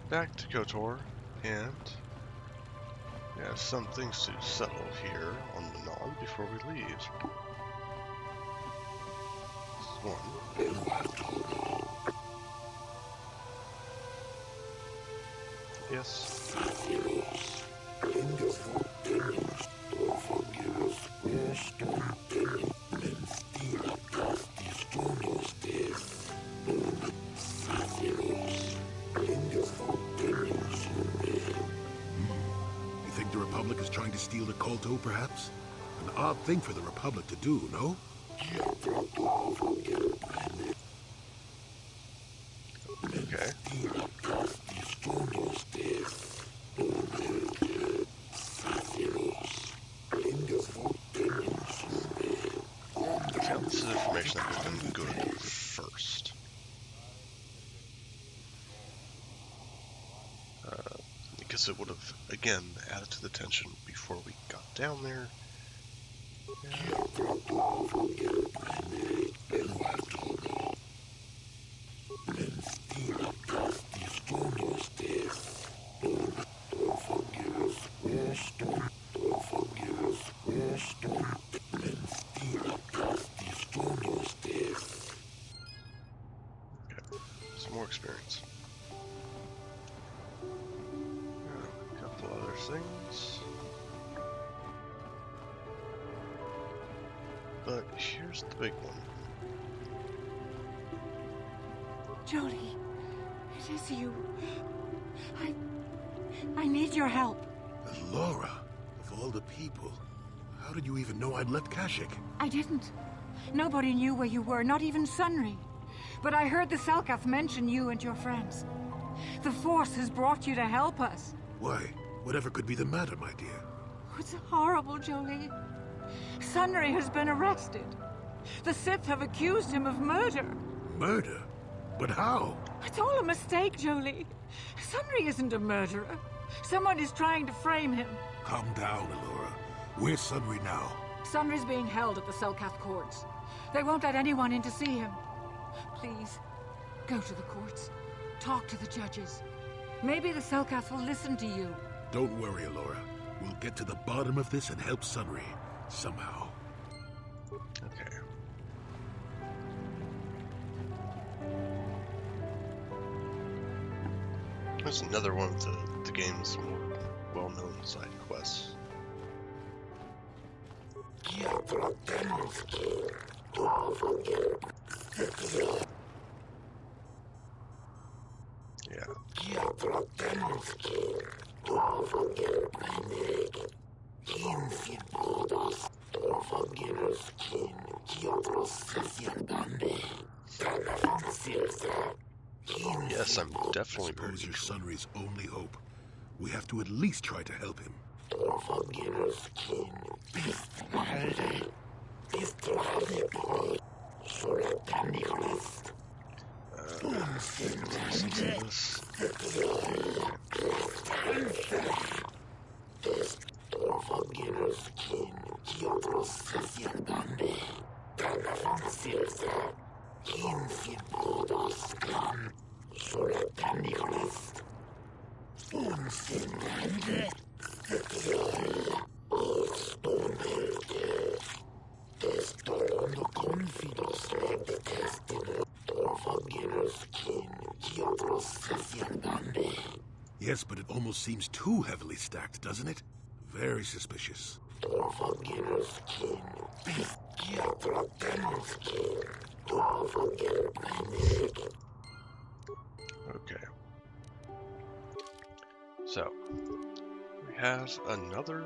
back to KotOR, and we have some things to settle here on Manon before we leave. This is one. Yes. You think the Republic is trying to steal the KotOR, perhaps? An odd thing for the Republic to do, no? Okay. Okay, this is information that would have been good first. Because it would have, again, added to the tension before we got down there. Some more experience. A couple other things. But here's the big one. Jolie, it is you. I need your help. Laura, of all the people, how did you even know I'd left Kashyyyk? I didn't. Nobody knew where you were, not even Sunry. But I heard the Selkath mention you and your friends. The Force has brought you to help us. Why? Whatever could be the matter, my dear? It's horrible, Jolie. Sunry has been arrested. The Sith have accused him of murder. Murder? But how? It's all a mistake, Jolie. Sunry isn't a murderer. Someone is trying to frame him. Calm down, Alora. Where's Sunry now? Sunry's being held at the Selkath courts. They won't let anyone in to see him. Please, go to the courts. Talk to the judges. Maybe the Selkath will listen to you. Don't worry, Alora. We'll get to the bottom of this and help Sunry. Somehow. Okay. There's another one of the game's more well-known side quests. Yeah. Yes, I'm definitely very Suppose you're interested. Sunry's only hope. We have to at least try to help him. Yes, but it almost seems too heavily stacked, doesn't it? Very suspicious. Okay. So, we have another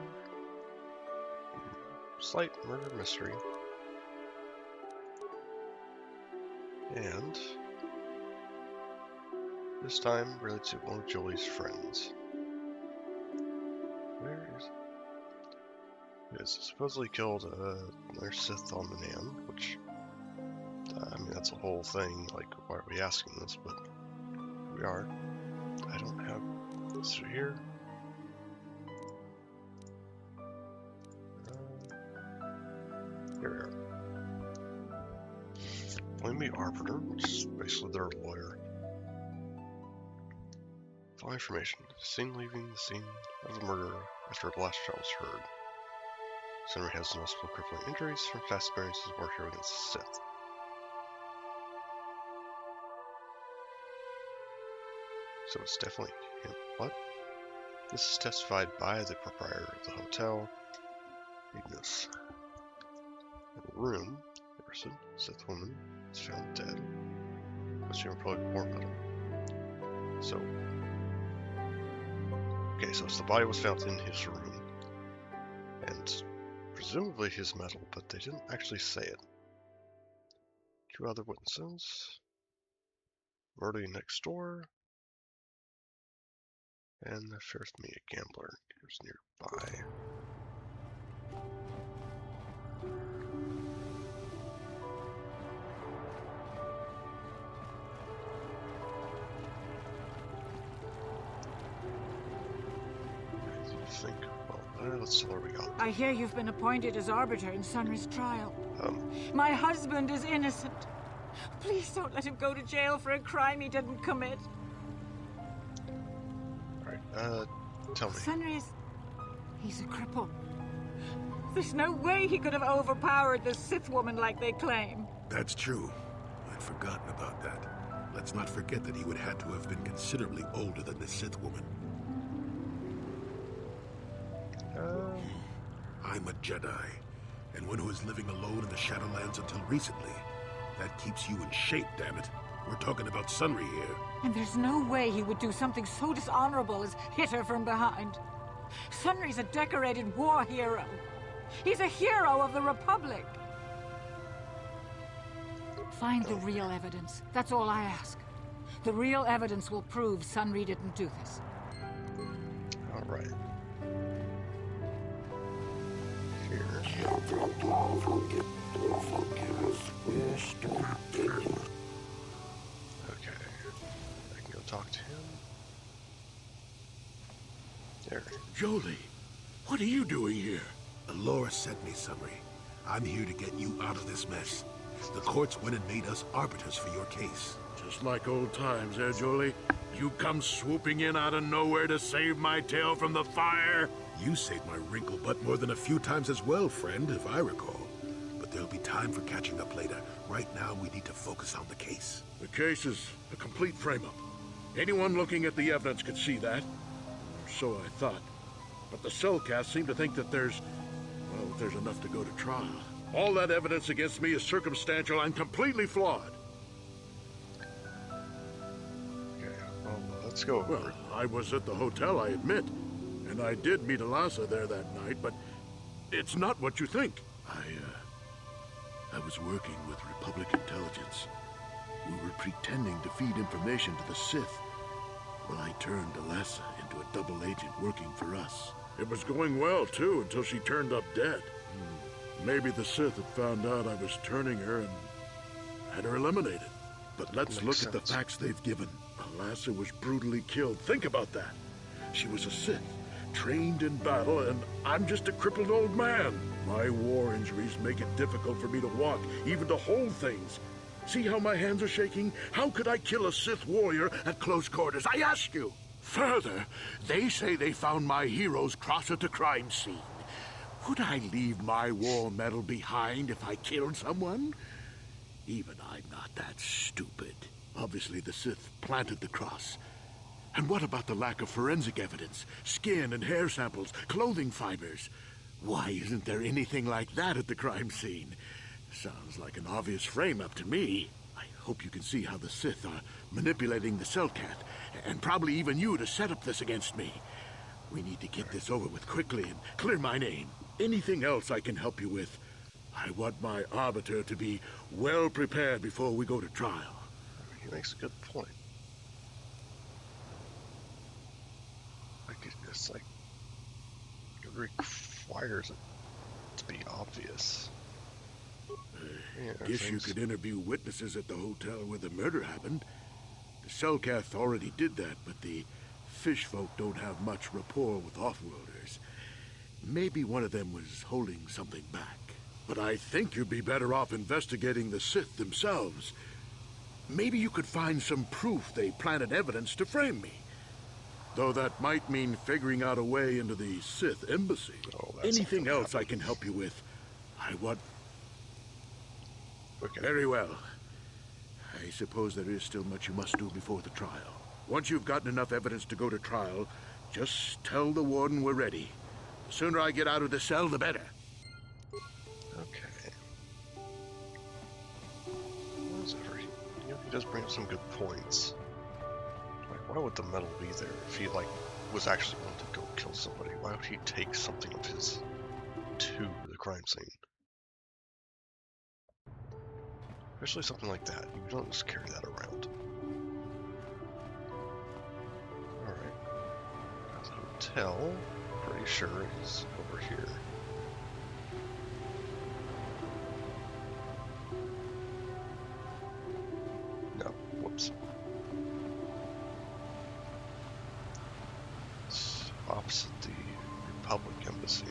slight murder mystery. And this time related to one of Jolie's friends. Where is it? Yes, supposedly killed another Sith on Manon, which, I mean, that's a whole thing. Like, why are we asking this? But we are. I don't have this here. Here we are. Claim the Arbiter, which is basically their lawyer. Final information. Seen leaving the scene of the murder after the last shot was heard. Sunray has noticeable crippling injuries from past experiences of warfare against the Sith. So it's definitely him. What? This is testified by the proprietor of the hotel, Ignis. In the room, the person, Sith woman, is found dead. Consumer product war metal. So, okay, so the body was found in his room, and presumably his metal, but they didn't actually say it. 2 other witnesses. Murder next door. And the sheriff me a gambler who's nearby. I think, well, let's see what we got. I hear you've been appointed as arbiter in Sunry's trial. Um, My husband is innocent. Please don't let him go to jail for a crime he didn't commit. Alright, tell me. He's a cripple. There's no way he could have overpowered the Sith woman like they claim. That's true. I'd forgotten about that. Let's not forget that he would have to have been considerably older than the Sith woman. I'm a Jedi, and one who was living alone in the Shadowlands until recently. That keeps you in shape, damn it. We're talking about Sunry here. And there's no way he would do something so dishonorable as hit her from behind. Sunry's a decorated war hero. He's a hero of the Republic. Find the real evidence. That's all I ask. The real evidence will prove Sunry didn't do this. Alright. Here. Okay. I can go talk to him. There. Jolie, what are you doing here? Alora sent me, Sunry. I'm here to get you out of this mess. The courts went and made us arbiters for your case. Just like old times, eh, Jolie? You come swooping in out of nowhere to save my tail from the fire? You saved my wrinkle butt more than a few times as well, friend, if I recall. But there'll be time for catching up later. Right now, we need to focus on the case. The case is a complete frame-up. Anyone looking at the evidence could see that. Or so I thought. But the Cellcast seem to think that there's enough to go to trial. All that evidence against me is circumstantial and completely flawed. Okay, well, let's go over Well, it. I was at the hotel, I admit. And I did meet Alasa there that night, but it's not what you think. I was working with Republic intelligence. We were pretending to feed information to the Sith. Well, I turned Alasa into a double agent working for us. It was going well, too, until she turned up dead. Maybe the Sith had found out I was turning her and had her eliminated. But let's look at the facts they've given. Alasa was brutally killed. Think about that. She was a Sith, trained in battle, and I'm just a crippled old man. My war injuries make it difficult for me to walk, even to hold things. See how my hands are shaking? How could I kill a Sith warrior at close quarters? I ask you. Further, they say they found my heroes cross at the crime scene. Would I leave my war medal behind if I killed someone? Even I'm not that stupid. Obviously, the Sith planted the cross. And what about the lack of forensic evidence? Skin and hair samples, clothing fibers. Why isn't there anything like that at the crime scene? Sounds like an obvious frame-up to me. I hope you can see how the Sith are manipulating the Cellcat, and probably even you to set up this against me. We need to get this over with quickly and clear my name. Anything else I can help you with? I want my arbiter to be well prepared before we go to trial. He makes a good point. It's like it requires it to be obvious. Guess you could interview witnesses at the hotel where the murder happened. The Cellcath already did that, but the fish folk don't have much rapport with off-worlders. Maybe one of them was holding something back. But I think you'd be better off investigating the Sith themselves. Maybe you could find some proof they planted evidence to frame me. Though that might mean figuring out a way into the Sith embassy. Oh, that's Anything not gonna else I happen. can help you with? I want... Okay. Very well. I suppose there is still much you must do before the trial. Once you've gotten enough evidence to go to trial, just tell the warden we're ready. The sooner I get out of the cell, the better. Okay. What is it? You know, he does bring up some good points. Like, why would the medal be there if he, like, was actually going to go kill somebody? Why would he take something of his to the crime scene? Especially something like that. You don't just carry that around. Alright. The hotel, pretty sure, is over here. No, whoops. It's opposite the Republic Embassy.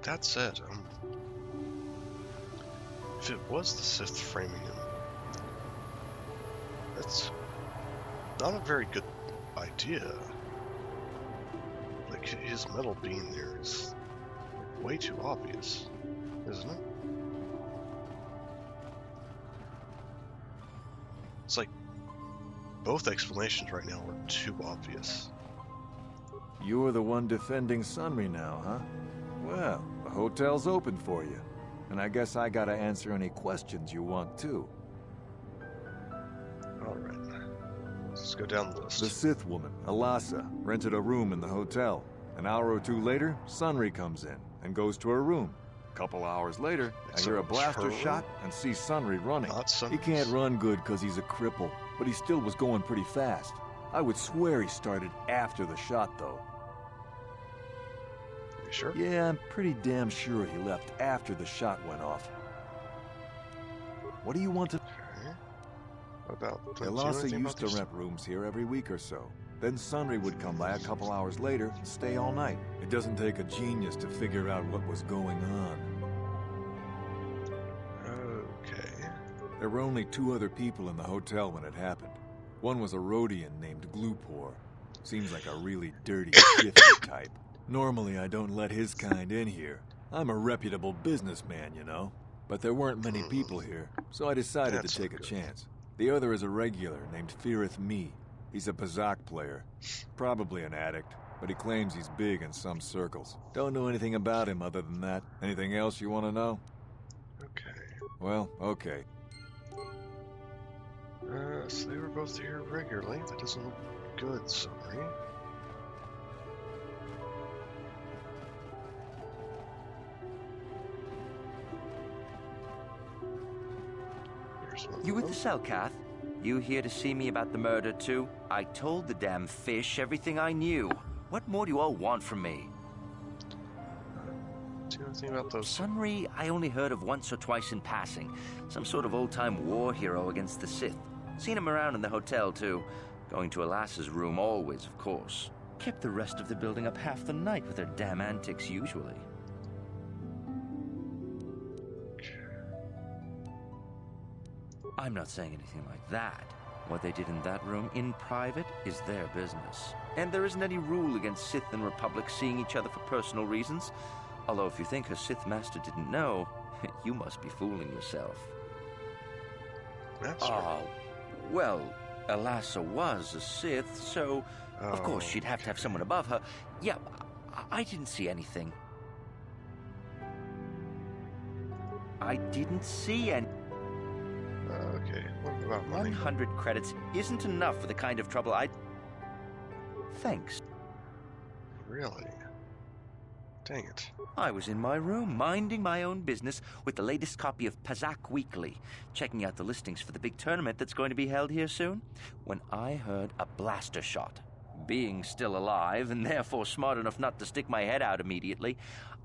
That said, if it was the Sith framing him, that's not a very good idea. Like, his medal being there is like, way too obvious, isn't it? It's like both explanations right now are too obvious. You're the one defending Sunry now, huh? Well, the hotel's open for you. And I guess I gotta answer any questions you want too. Alright. Let's go down the list. The Sith woman, Alasa, rented a room in the hotel. An hour or two later, Sunry comes in and goes to her room. A couple hours later, I So hear a it's blaster her room? shot and see Sunry running. Not He Sunry's? can't run good because he's a cripple, but he still was going pretty fast. I would swear he started after the shot, though. You sure? Yeah, I'm pretty damn sure he left after the shot went off. What do you want to... Okay. What about... do you know Alasa anything used to about these- rent rooms here every week or so. Then Sunry would come by a couple hours later and stay all night. It doesn't take a genius to figure out what was going on. Okay. There were only two other people in the hotel when it happened. One was a Rhodian named KotOR. Seems like a really dirty, shifty type. Normally, I don't let his kind in here. I'm a reputable businessman, you know. But there weren't many people here, so I decided That's to take not a good. chance. The other is a regular named Firith Me. He's a Pazak player. Probably an addict, but he claims he's big in some circles. Don't know anything about him other than that. Anything else you want to know? Okay. Well, okay. So they were both here regularly. That doesn't look good, sorry. Here's one You of with the them. Selkath? You here to see me about the murder, too? I told the damn fish everything I knew. What more do you all want from me? Do you know anything about those? Sunry, I only heard of once or twice in passing. Some sort of old-time war hero against the Sith. Seen him around in the hotel, too. Going to Alasa's room always, of course. Kept the rest of the building up half the night with their damn antics usually. I'm not saying anything like that. What they did in that room in private is their business. And there isn't any rule against Sith and Republic seeing each other for personal reasons. Although if you think her Sith master didn't know, you must be fooling yourself. That's right. Well, Alasa was a Sith, so of course she'd have to have someone above her. Yeah, I didn't see anything. I didn't see any. Okay, what about money? 100 credits isn't enough for the kind of trouble I... Thanks. Really? Dang it. I was in my room, minding my own business with the latest copy of Pazak Weekly, checking out the listings for the big tournament that's going to be held here soon, when I heard a blaster shot. Being still alive, and therefore smart enough not to stick my head out immediately,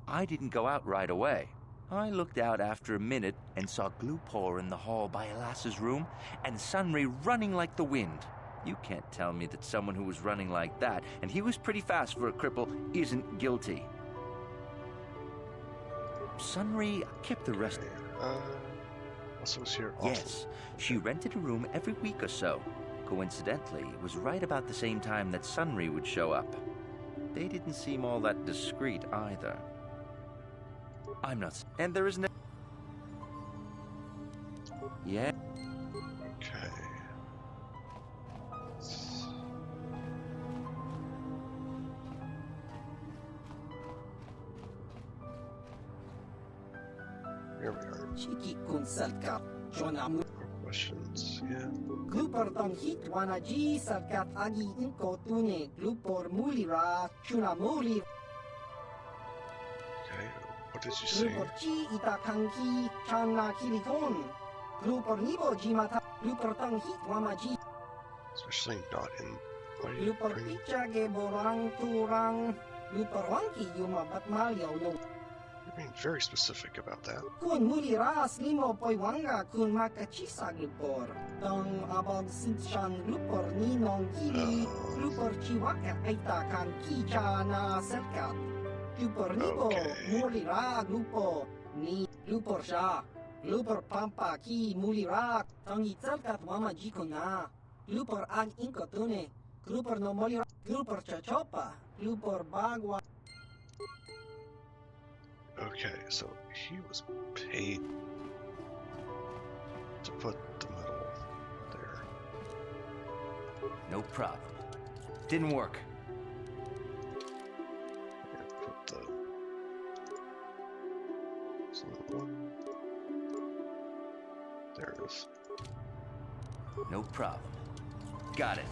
I didn't go out right away. I looked out after a minute and saw KotOR in the hall by Alasa's room, and Sunry running like the wind. You can't tell me that someone who was running like that, and he was pretty fast for a cripple, isn't guilty. Sunry kept the rest. Also was here often. Yes, she rented a room every week or so. Coincidentally, it was right about the same time that Sunry would show up. They didn't seem all that discreet either. I'm not. And there is no. Yeah. Okay. Here we are. Chiki kun salkat jonam More questions. Yeah. glupor don hit wanaji salkat agi inko tune glupor mulira chunamuli Okay. What did you say? glupor chi itakanki chana kiliton glupor nibo jimata glupor don hit wamaji Especially not in. Why do you glupor bring? pichage borang turang glupor wanki yuma batmalyo no You're being very specific about that. kun muliras limo poiwanga kun makachisa glupor dong abog sinchan glupor ninong kili glupor chiwaka aita kan kicha na selkat glupor nibo Okay. mulira glupo ni glupor sha glupor pampa ki mulira tangi selkat wama jiko na glupor ag inkotune glupor no mulira glupor chachopa glupor bagwa. Okay, so he was paid to put the metal there. No problem. Didn't work. And put the. So one. There it is. No problem. Got it.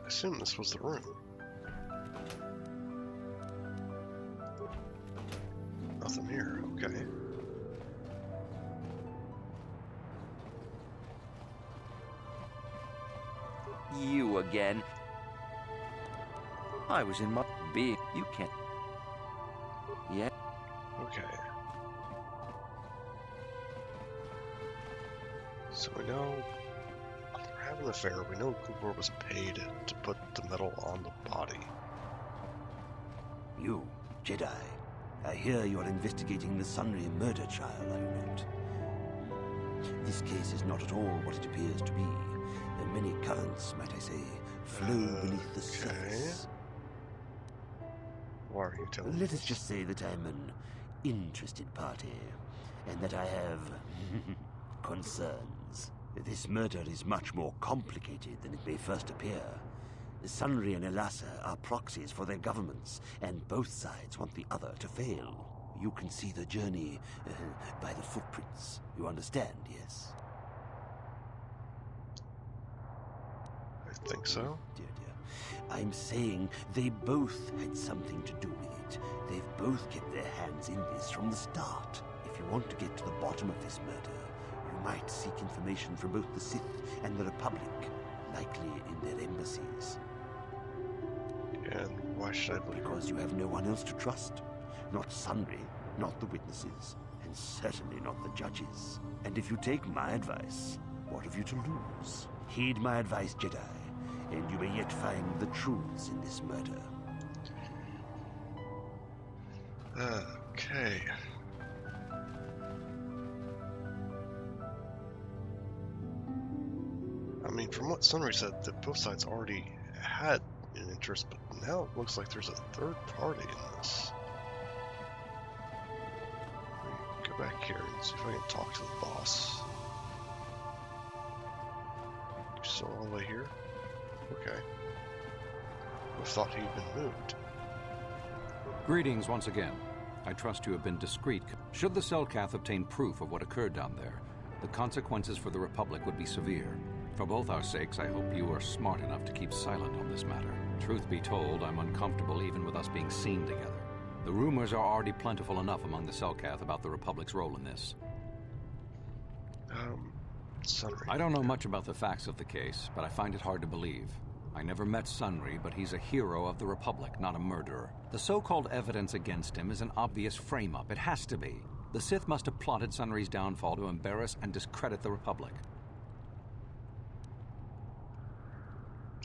I assume this was the room. Nothing here, okay. You again. I was in my being. You can't. Yeah. Okay. So we know they're having an affair. We know Cooper was paid to put the metal on the body. You, Jedi. I hear you're investigating the Sunry murder trial, are you not? This case is not at all what it appears to be. There are many currents, might I say, flow beneath the surface. Why are you telling me? Let us just say that I'm an interested party, and that I have concerns. This murder is much more complicated than it may first appear. Sunry and Elassa are proxies for their governments, and both sides want the other to fail. You can see the journey by the footprints. You understand, yes? I think so. Dear, dear. I'm saying they both had something to do with it. They've both kept their hands in this from the start. If you want to get to the bottom of this murder, you might seek information from both the Sith and the Republic, likely in their embassies. And why should I believe her? Because you have no one else to trust. Not Sunry, not the witnesses, and certainly not the judges. And if you take my advice, what have you to lose? Heed my advice, Jedi, and you may yet find the truths in this murder. Okay. I mean, from what Sunry said, that both sides already had an interest, but now it looks like there's a third party in this. Let me go back here and see if I can talk to the boss. You still all the way here? Okay. I thought he'd been moved. Greetings once again. I trust you have been discreet. Should the Selkath obtain proof of what occurred down there, the consequences for the Republic would be severe. For both our sakes, I hope you are smart enough to keep silent on this matter. Truth be told, I'm uncomfortable even with us being seen together. The rumors are already plentiful enough among the Selkath about the Republic's role in this. Sunry. I don't know much about the facts of the case, but I find it hard to believe. I never met Sunry, but he's a hero of the Republic, not a murderer. The so-called evidence against him is an obvious frame-up. It has to be. The Sith must have plotted Sunry's downfall to embarrass and discredit the Republic.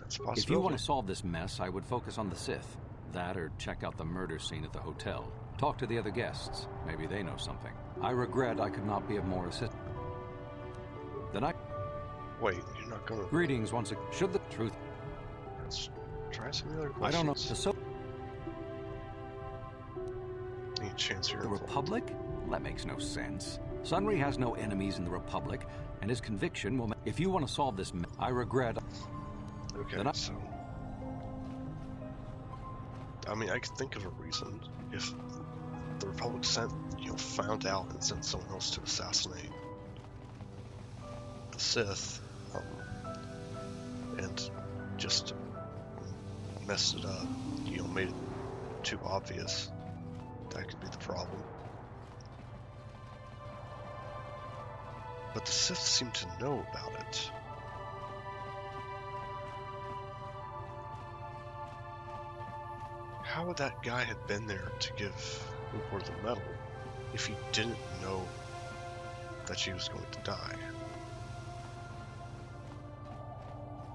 That's a If you possibility. want to solve this mess, I would focus on the Sith. That or check out the murder scene at the hotel. Talk to the other guests. Maybe they know something. I regret I could not be of more assistance. Then I... Wait, you're not gonna... Greetings once again. Should the truth... Let's try some other I don't know. questions. Any chance you're The involved? Republic? Well, that makes no sense. Sunry has no enemies in the Republic, and his conviction will... If you want to solve this mess, I regret... Okay, so... I mean, I could think of a reason if the Republic found out and sent someone else to assassinate the Sith, and just messed it up, made it too obvious. That could be the problem. But the Sith seem to know about it. How would that guy have been there to give Lucor the medal if he didn't know that she was going to die?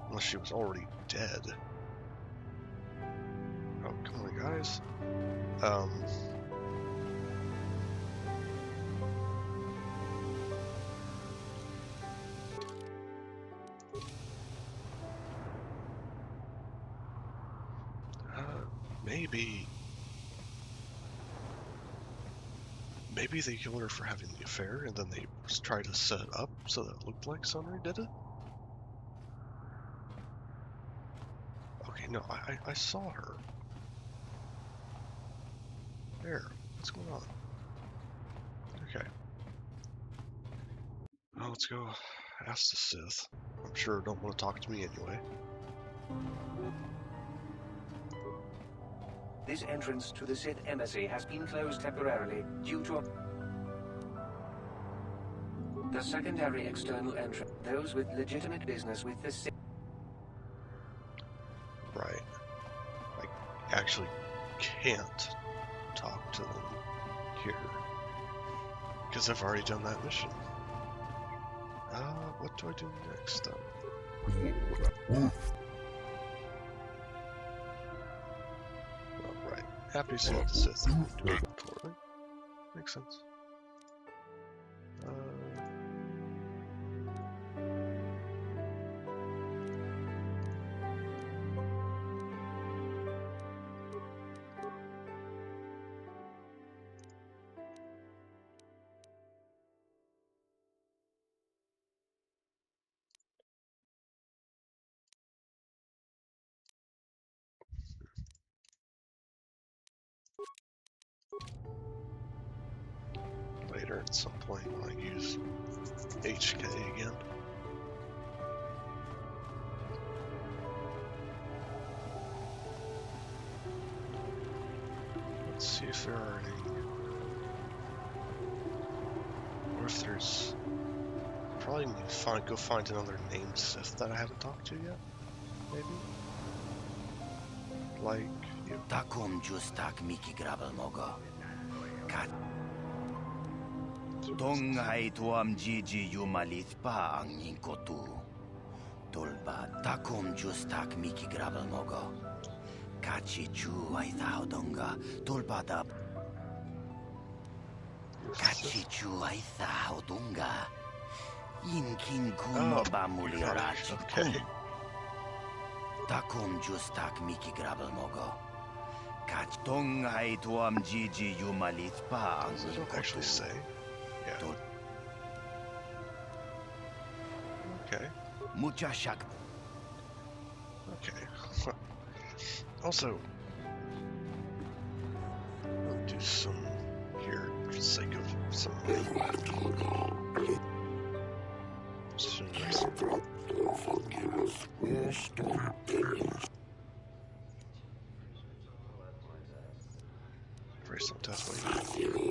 Unless she was already dead. Oh, come on, guys. Maybe they killed her for having the affair, and then they tried to set it up so that it looked like Sunry did it? Okay, no, I saw her. There, what's going on? Okay. Well, let's go ask the Sith. I'm sure don't want to talk to me anyway. This entrance to the Sith embassy has been closed temporarily due to the secondary external entrance. Those with legitimate business with the Sith. Right. I actually can't talk to them here because I've already done that mission. What do I do next though? Happy to see the Sith do it for me. Makes sense. Later at some point when I use HK again. Let's see if there are any, or if there's, probably need to go find another named Sith that I haven't talked to yet, maybe? Like, Takum justak Miki Grabel Mogo. Kat. Tongai tuam Gigi Yumalith pa ang Ninkotu. Tolba Takum justak Miki Grabel Mogo. Kachi chu ay thao donga. Tolba da. Kachi chu ay thao donga. Inkin kuno ba mulirachi kum. Takum justak Miki Grabel Mogo. Kach tongai tuam Gigi Yumalith pa ang Ninkotu. They don't actually say. Yeah. Okay. Mucha shak. Okay. Also, I'll do some here for the sake of some money. Bracelet definitely.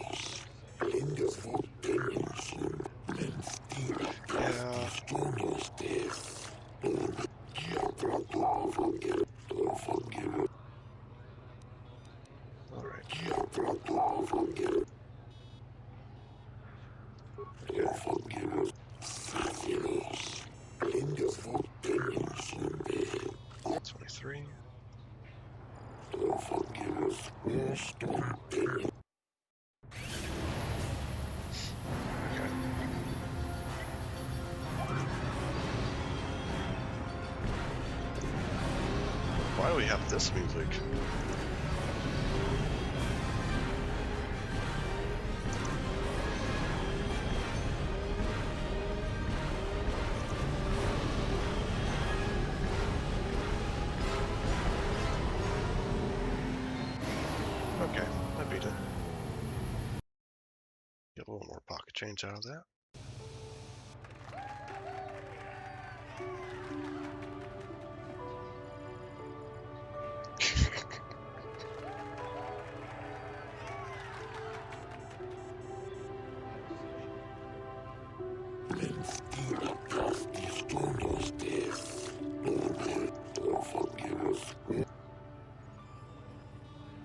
Why do we have this music? Okay, I beat it. Get a little more pocket change out of that.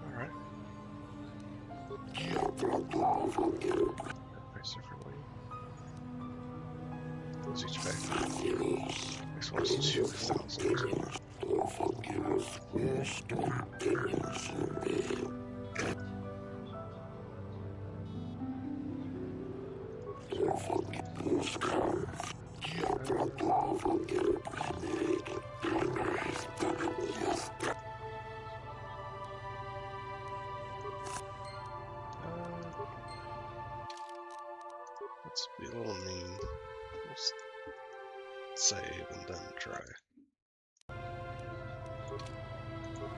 Alright. Price differently. What's each pack? Next one is 2,000. Let's be a little mean. We'll save and then try.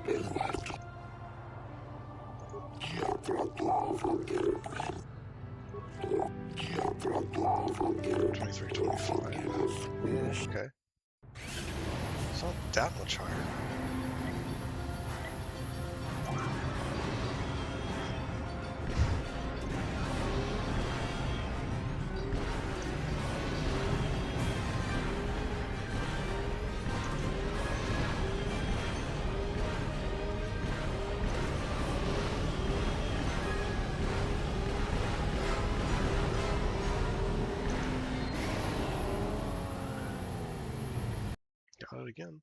$23.25. Okay. It's not that much higher. Got it again.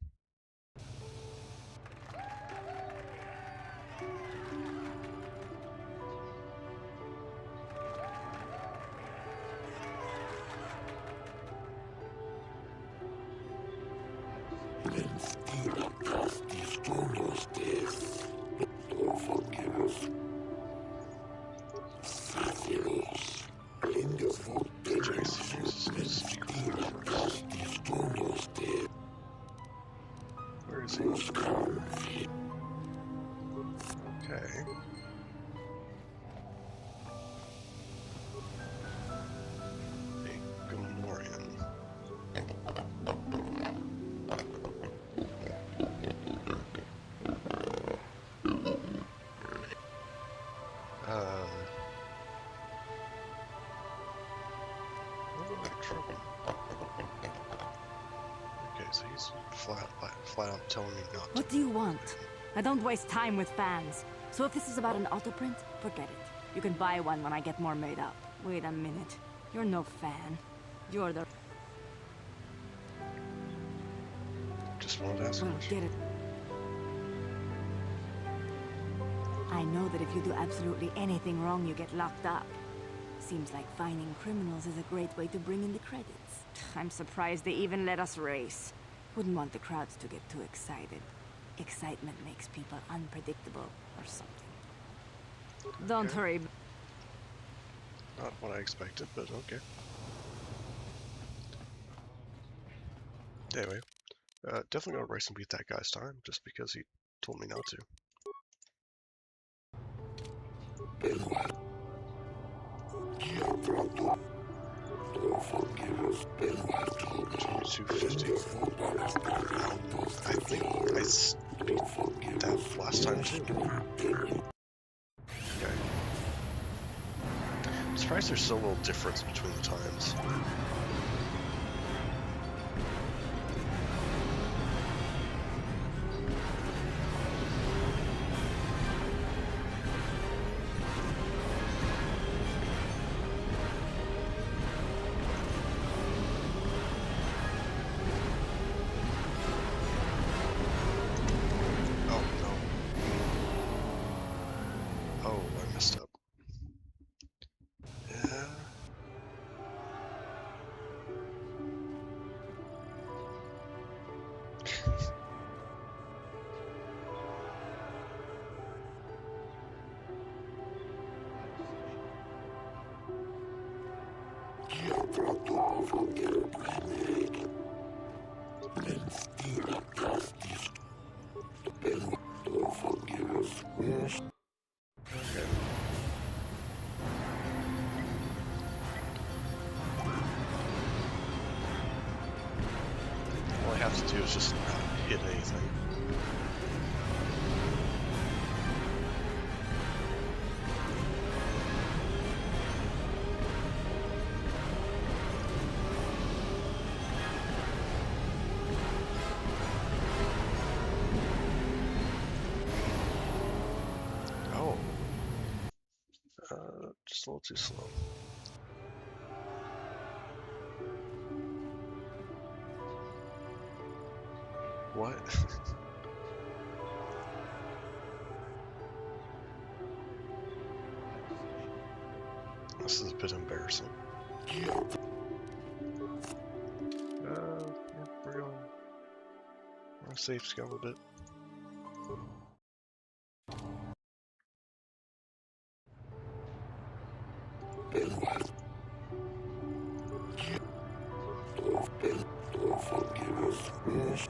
Where is he? Okay. A Gamorrean. Trouble. Okay, so he's flat out telling me not to. What do you want? I don't waste time with fans. So if this is about an autoprint, forget it. You can buy one when I get more made up. Wait a minute. You're no fan. You're the... Just wanted to ask Well, get it. I know that if you do absolutely anything wrong, you get locked up. Seems like finding criminals is a great way to bring in the credits. I'm surprised they even let us race. Wouldn't want the crowds to get too excited. Excitement makes people unpredictable or something. Don't hurry. Not what I expected, but okay. Anyway, definitely gonna race and beat that guy's time, just because he told me not to. 2250. I think I beat that last time too. Okay. I'm surprised there's so little difference between the times. Oh, I messed up. Yeah. Okay. All I have to do is just not hit anything. Oh. Just a little too slow. What? This is a bit embarrassing. Yeah, we're going. We're on a safe scale a bit.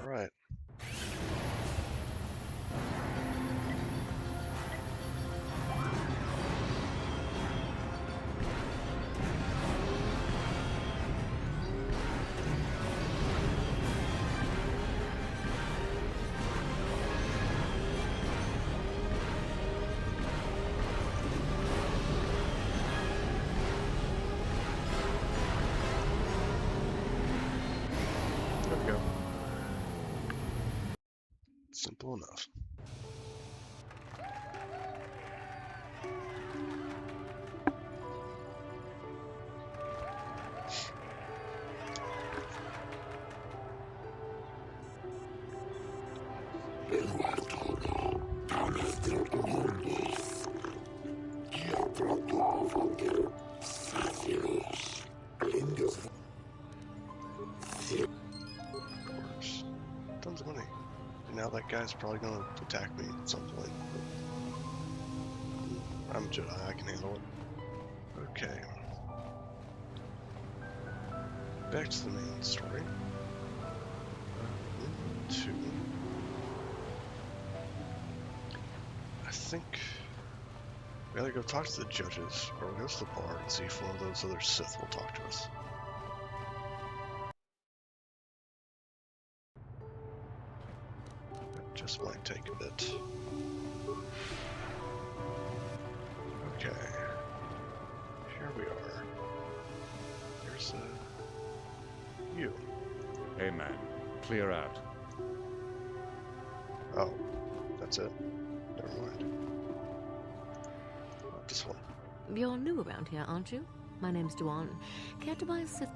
Right. There we go. Simple enough. Tons of money. And now that guy's probably gonna attack me at some point. But I'm a Jedi, I can handle it. Okay. Back to the main story. I think we either go talk to the judges or we'll go to the bar and see if one of those other Sith will talk to us. That just might take a bit. Okay. Here we are. Here's you. Hey man, clear out. Oh, that's it. Never mind. This one. You're new around here, aren't you? My name's Duan. Care to buy a Sith?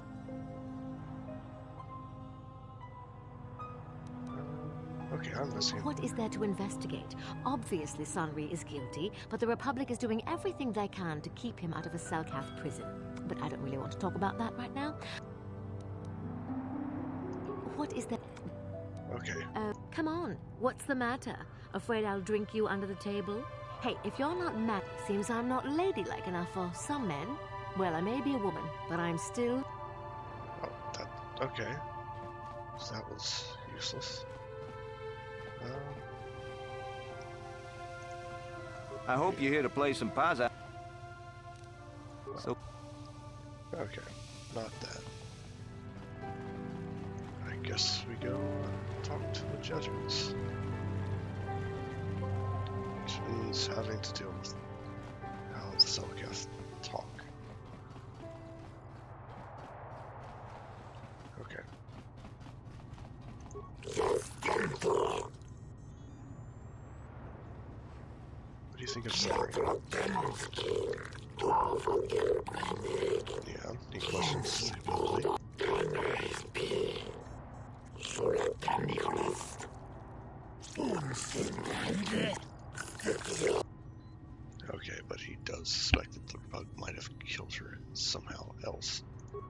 Okay, I'm listening. What is there to investigate? Obviously, Sanri is guilty, but the Republic is doing everything they can to keep him out of a Selkath prison. But I don't really want to talk about that right now. What is there? Okay. Come on. What's the matter? Afraid I'll drink you under the table? Hey, if you're not mad, seems I'm not ladylike enough for some men. Well, I may be a woman, but I'm still... Oh, that... okay. So that was useless. I hope you're here to play some Paza. So... Okay, not that. I guess we go talk to the judges. Which means having to deal with how the Selkath talk. Okay. What do you think of Sanri? Yeah, any questions? Okay. Okay, but he does suspect that the Republic might have killed her somehow else.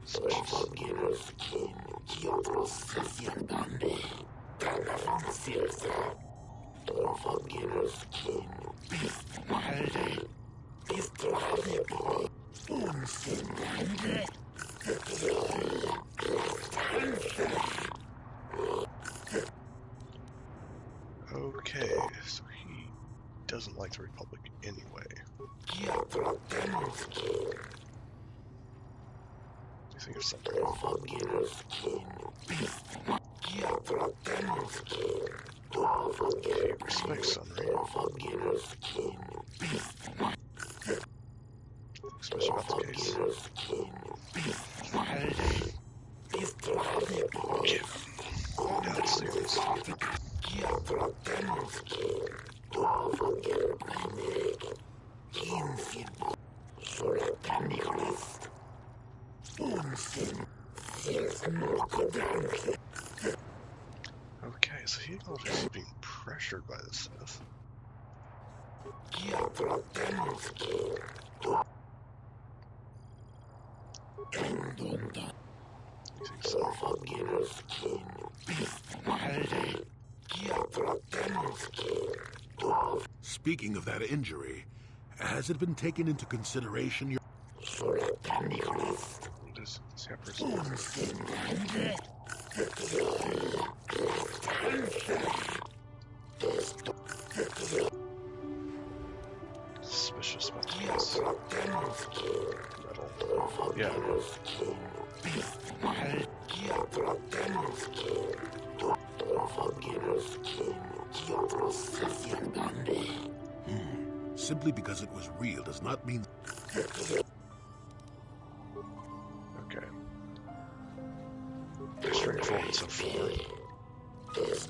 Suspicious. Okay, so he doesn't like the Republic anyway. Do you think of something? He respects Sunray. Especially about the case. Get him. Yeah, let's do this. Okay, so he acknowledges he's being pressured by the Sith. You think so? Speaking of that injury, has it been taken into consideration your... Does Shepard suspicious about this? Metal. Yeah. Simply because it was real does not mean... Okay. They're straightforward so far. Suspicious.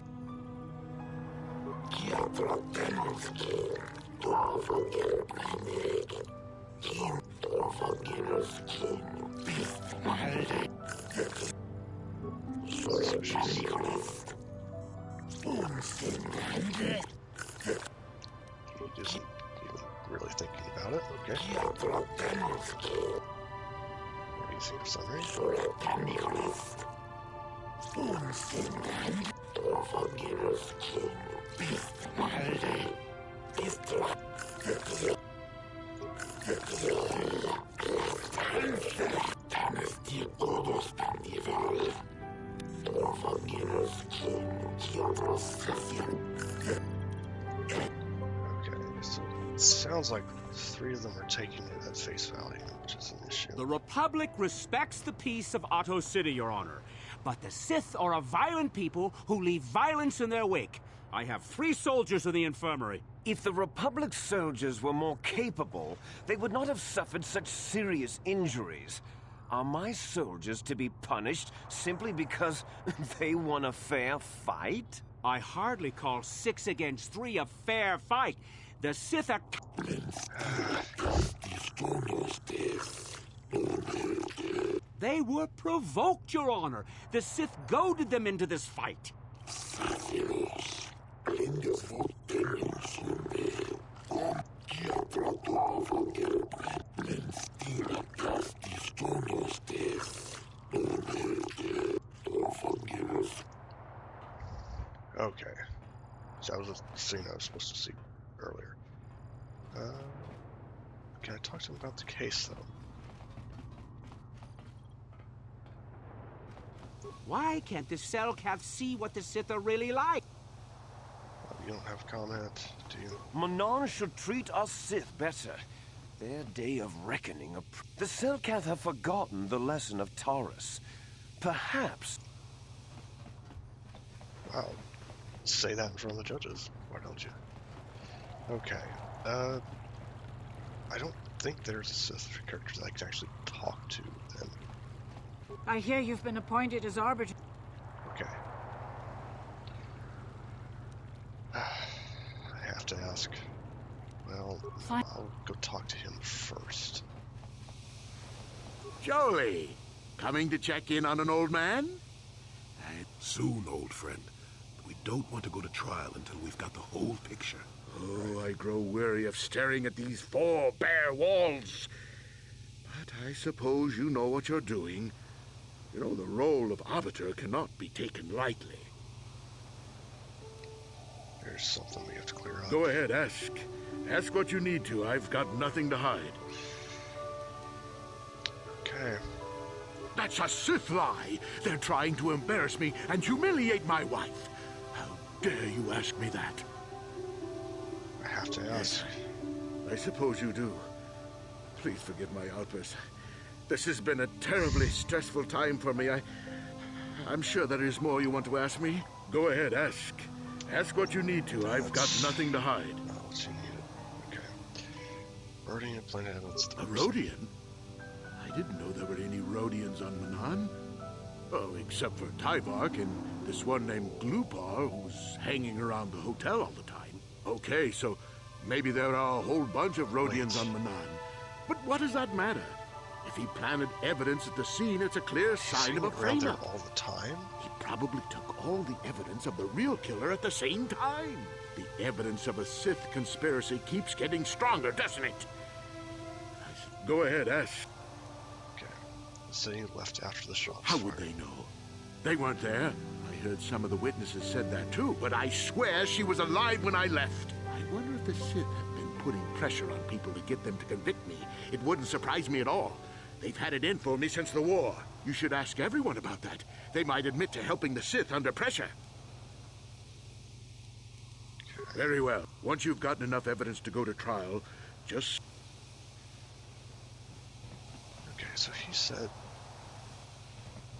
He isn't even really thinking about it. Okay. What do you think of Sunray? Okay, so it sounds like 3 of them are taking it at face value, which is an issue. The Republic respects the peace of Otto City, Your Honor. But the Sith are a violent people who leave violence in their wake. I have 3 soldiers in the infirmary. If the Republic soldiers were more capable, they would not have suffered such serious injuries. Are my soldiers to be punished simply because they won a fair fight? I hardly call 6 against 3 a fair fight. The Sith are... They were provoked, Your Honor. The Sith goaded them into this fight. Okay. So that was a scene I was supposed to see earlier. Can I talk to him about the case, though? Why can't the Cellcath see what the Sith are really like? You don't have a comment, do you? Manon should treat us Sith better. Their day of reckoning... The Cellcath have forgotten the lesson of Taurus. Perhaps... Wow. Say that in front of the judges. Why don't you? Okay. I don't think there's a Sith character that I can actually talk to, then. I hear you've been appointed as arbiter. Okay. I have to ask. Well, Fine. I'll go talk to him first. Joey, coming to check in on an old man? Soon, old friend. We don't want to go to trial until we've got the whole picture. Oh, I grow weary of staring at these 4 bare walls. But I suppose you know what you're doing. You know, the role of arbiter cannot be taken lightly. There's something we have to clear up. Go ahead, ask. Ask what you need to. I've got nothing to hide. Okay. That's a Sith lie. They're trying to embarrass me and humiliate my wife. How dare you ask me that? I have to ask. I suppose you do. Please forgive my outburst. This has been a terribly stressful time for me. I'm sure there is more you want to ask me. Go ahead, ask. Ask what you need to. I've got nothing to hide. Not what you need. Okay. Rodian planet evidence. A Rodian? I didn't know there were any Rodians on Manan. Oh, except for Tyvark and this one named Glupar who's hanging around the hotel all the time. Okay, so maybe there are a whole bunch of Rodians on Manan. But what does that matter? If he planted evidence at the scene, it's a clear sign of a frame-up. All the time? He probably took all the evidence of the real killer at the same time. The evidence of a Sith conspiracy keeps getting stronger, doesn't it? Go ahead, ask. Okay. The city left after the shot. How would they know? They weren't there. I heard some of the witnesses said that too, but I swear she was alive when I left. I wonder if the Sith have been putting pressure on people to get them to convict me. It wouldn't surprise me at all. They've had it in for me since the war. You should ask everyone about that. They might admit to helping the Sith under pressure. Very well. Once you've gotten enough evidence to go to trial, just... Okay, so he said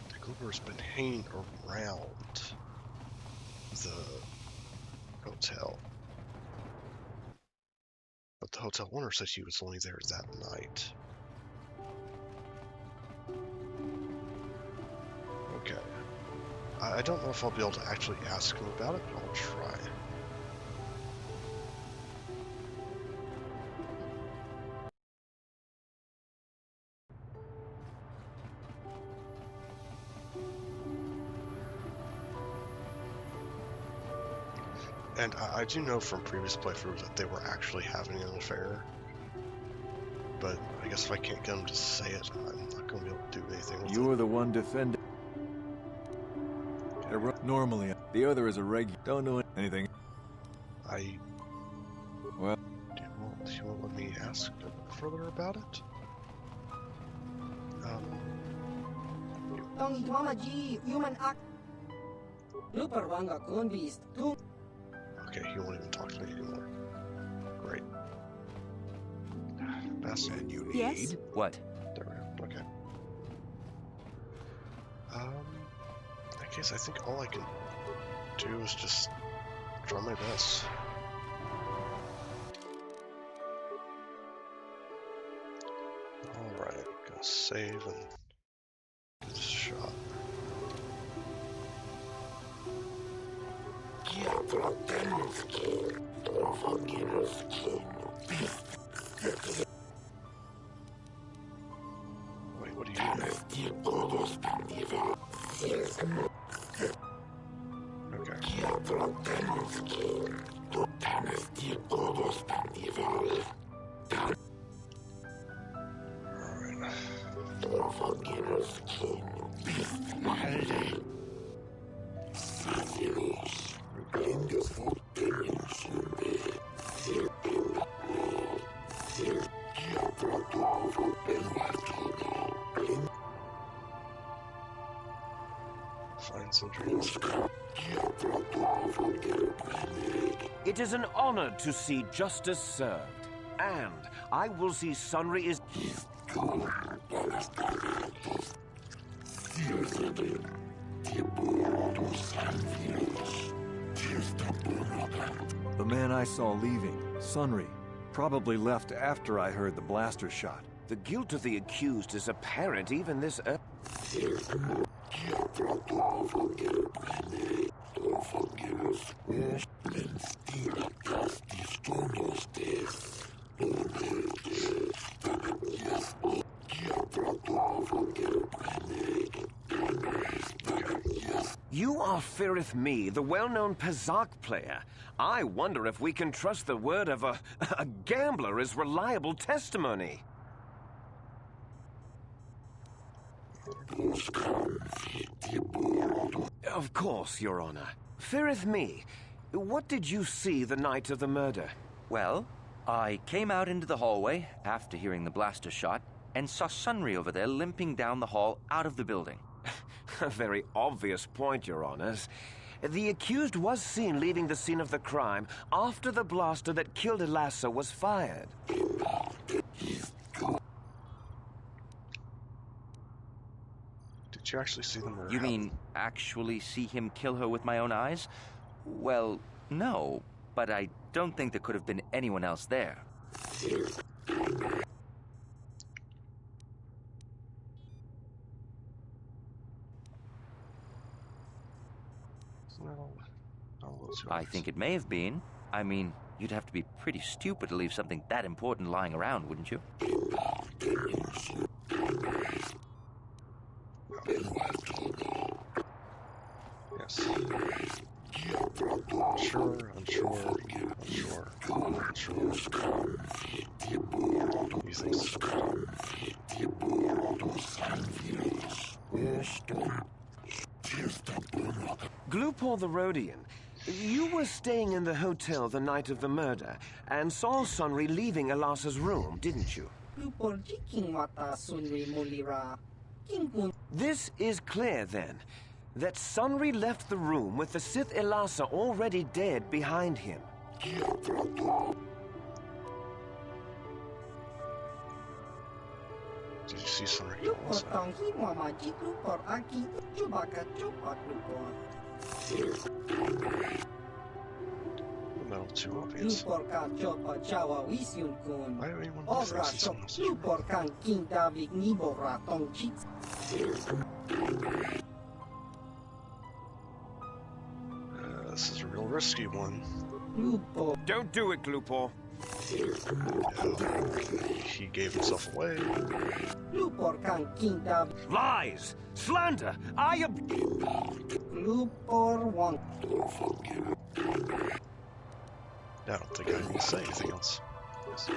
the Glooper's been hanging around the hotel. But the hotel owner said he was only there that night. Okay. I don't know if I'll be able to actually ask him about it, but I'll try. And I do know from previous playthroughs that they were actually having an affair. But I guess if I can't get them to say it, I'm not going to be able to do anything with it. You're the one defending. Normally, the other is a regular. Don't know anything. Well, do you want to let me ask further about it? Okay, he won't even talk to me anymore. Great. And you need... Yes? What? There we go. Okay. In that case, I think all I can do is just try my best. Alright, gonna save and do this shot. Wait, what are you doing? Find some dreams. It is an honor to see justice served, and I will see Sunry is... the man I saw leaving, Sunry, probably left after I heard the blaster shot. The guilt of the accused is apparent even this... You are Firith Me, the well-known Pazak player. I wonder if we can trust the word of a gambler as reliable testimony. Of course, Your Honor. Feareth me, what did you see the night of the murder? Well, I came out into the hallway after hearing the blaster shot and saw Sunry over there limping down the hall out of the building. A very obvious point, Your Honors. The accused was seen leaving the scene of the crime after the blaster that killed Elasa was fired. Did you actually see the murder? You mean actually see him kill her with my own eyes? Well, no, but I don't think there could have been anyone else there. I think it may have been. I mean, you'd have to be pretty stupid to leave something that important lying around, wouldn't you? Yes. Unsure. You think so? Glupor the Rhodian, you were staying in the hotel the night of the murder and saw Sunry leaving Elasa's room, didn't you? This is clear, then, that Sunry left the room with the Sith Elasa already dead behind him. Did you see Sunry? No, too obvious. Why do anyone do this is a real risky one. Don't do it, Glupor. He gave himself away. Lies! Slander! I don't think I need to say anything else. Yes.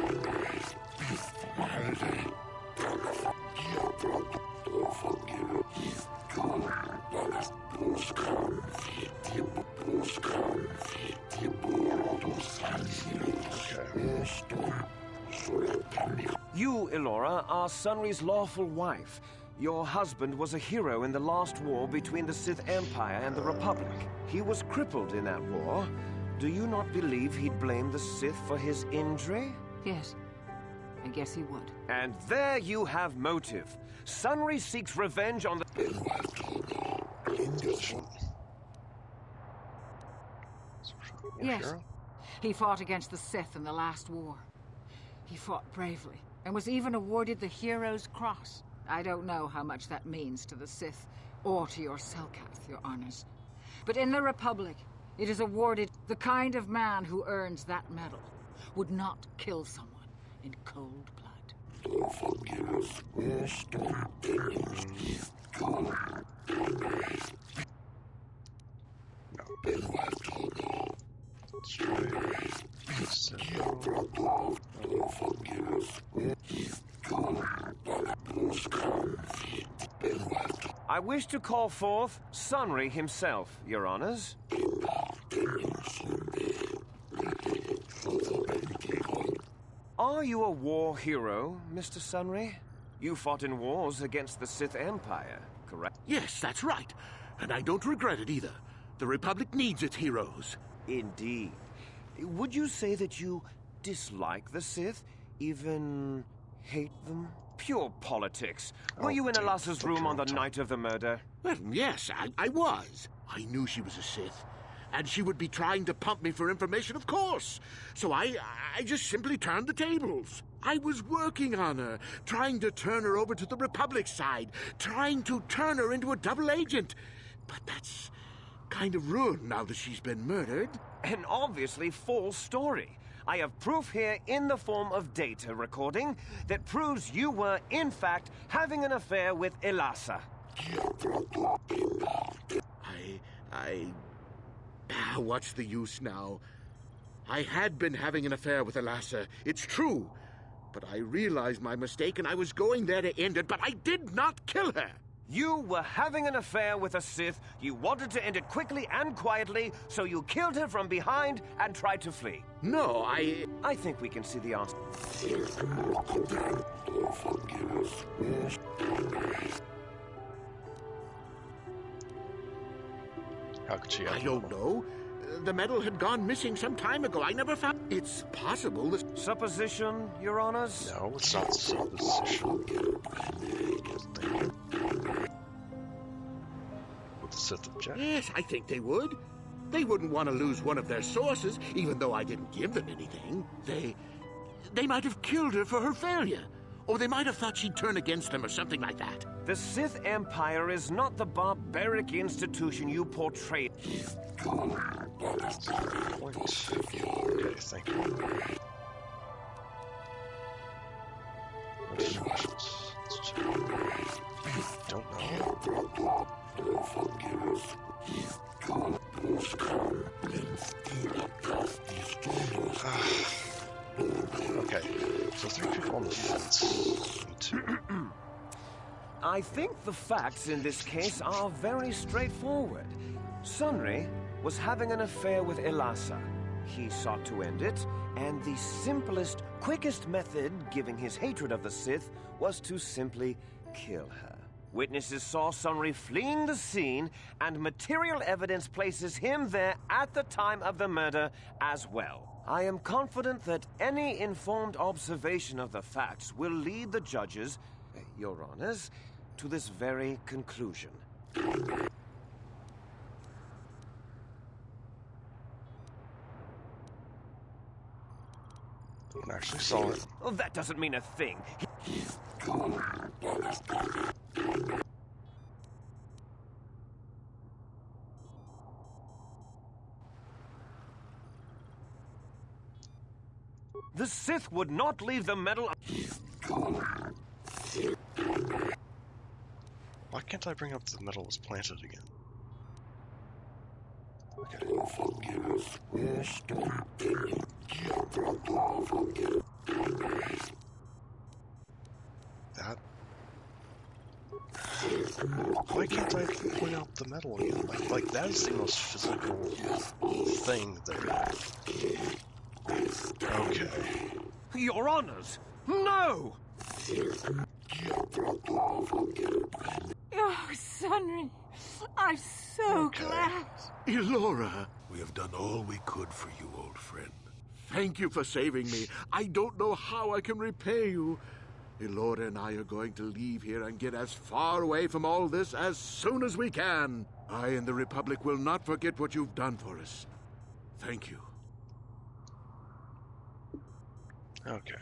You, Elora, are Sunry's lawful wife. Your husband was a hero in the last war between the Sith Empire and the Republic. He was crippled in that war. Do you not believe he'd blame the Sith for his injury? Yes, I guess he would. And there you have motive. Sunry seeks revenge on the... Yes, he fought against the Sith in the last war. He fought bravely and was even awarded the Hero's Cross. I don't know how much that means to the Sith or to your Selkath, your honors. But in the Republic, it is awarded the kind of man who earns that medal would not kill someone in cold blood. I wish to call forth Sunry himself, your honors. Are you a war hero, Mr. Sunry? You fought in wars against the Sith Empire, correct? Yes, that's right. And I don't regret it either. The Republic needs its heroes. Indeed. Would you say that you dislike the Sith? Even hate them? Pure politics. Were you in Elasa's room on the night of the murder? Well, yes, I was. I knew she was a Sith. And she would be trying to pump me for information, of course. So I just simply turned the tables. I was working on her, trying to turn her over to the Republic side, trying to turn her into a double agent. But that's kind of ruined now that she's been murdered. An obviously false story. I have proof here in the form of data recording that proves you were, in fact, having an affair with Elasa. What's the use now? I had been having an affair with Elassa. It's true. But I realized my mistake and I was going there to end it, but I did not kill her. You were having an affair with a Sith. You wanted to end it quickly and quietly, so you killed her from behind and tried to flee. No, I think we can see the answer. How could she? I don't know. The medal had gone missing some time ago. I never found. It's possible that. Supposition, Your Honors? No, it's not supposition. Would the Sith object? Yes, I think they would. They wouldn't want to lose one of their sources, even though I didn't give them anything. They might have killed her for her failure. Or they might have thought she'd turn against them or something like that. The Sith Empire is not the barbaric institution you portray. Okay, thank you. Don't know. Okay, so 3 people on the fence. I think the facts in this case are very straightforward. Sunry was having an affair with Elassa. He sought to end it, and the simplest, quickest method, given his hatred of the Sith, was to simply kill her. Witnesses saw Sunry fleeing the scene, and material evidence places him there at the time of the murder as well. I am confident that any informed observation of the facts will lead the judges, Your Honors, to this very conclusion. I actually saw it. Well, that doesn't mean a thing. The Sith would not leave the medal. Why can't I bring up the metal was planted again? Okay. That. Why can't I point out the metal again? Like that is the most physical thing there. Okay. Your Honors, no! Oh, Sunry, I'm so glad. Elora, we have done all we could for you, old friend. Thank you for saving me. I don't know how I can repay you. Elora and I are going to leave here and get as far away from all this as soon as we can. I and the Republic will not forget what you've done for us. Thank you. Okay.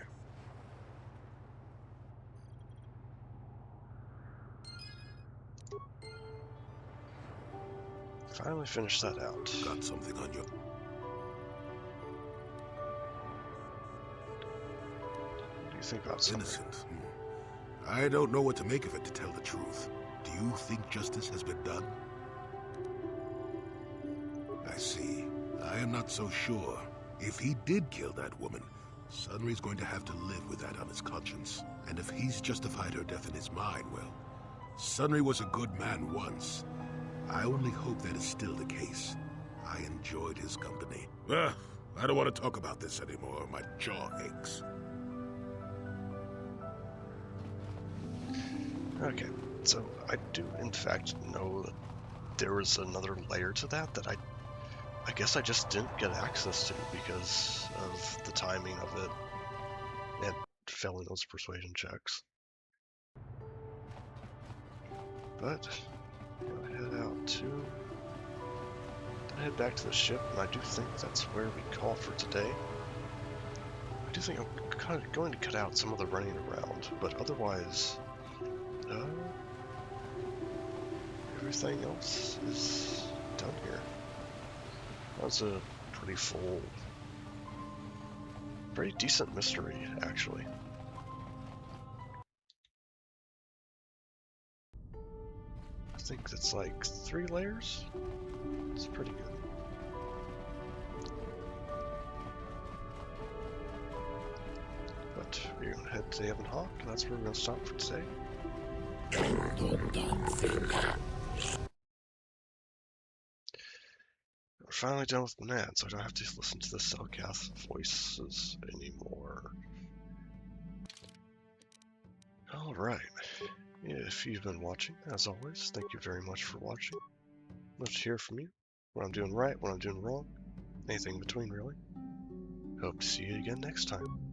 Finally finished that out. Got something on you. What do you think about innocent? I don't know what to make of it, to tell the truth. Do you think justice has been done? I see. I am not so sure. If he did kill that woman, Sunry's going to have to live with that on his conscience. And if he's justified her death in his mind, well, Sunry was a good man once. I only hope that is still the case. I enjoyed his company. I don't want to talk about this anymore. My jaw aches. Okay, so I do in fact know that there was another layer to that I guess I just didn't get access to because of the timing of it and failing those persuasion checks. But head back to the ship, and I do think that's where we call for today. I do think I'm kind of going to cut out some of the running around, but otherwise, everything else is done here. That was a pretty full, pretty decent mystery, actually. I think that's like 3 layers. It's pretty good. Alright, we're going to head to Haven Hawk, and that's where we're going to stop for today. We're finally done with Monad, so I don't have to listen to the Cellcath voices anymore. Alright, if you've been watching, as always, thank you very much for watching. Love to hear from you, what I'm doing right, what I'm doing wrong, anything in between, really. Hope to see you again next time.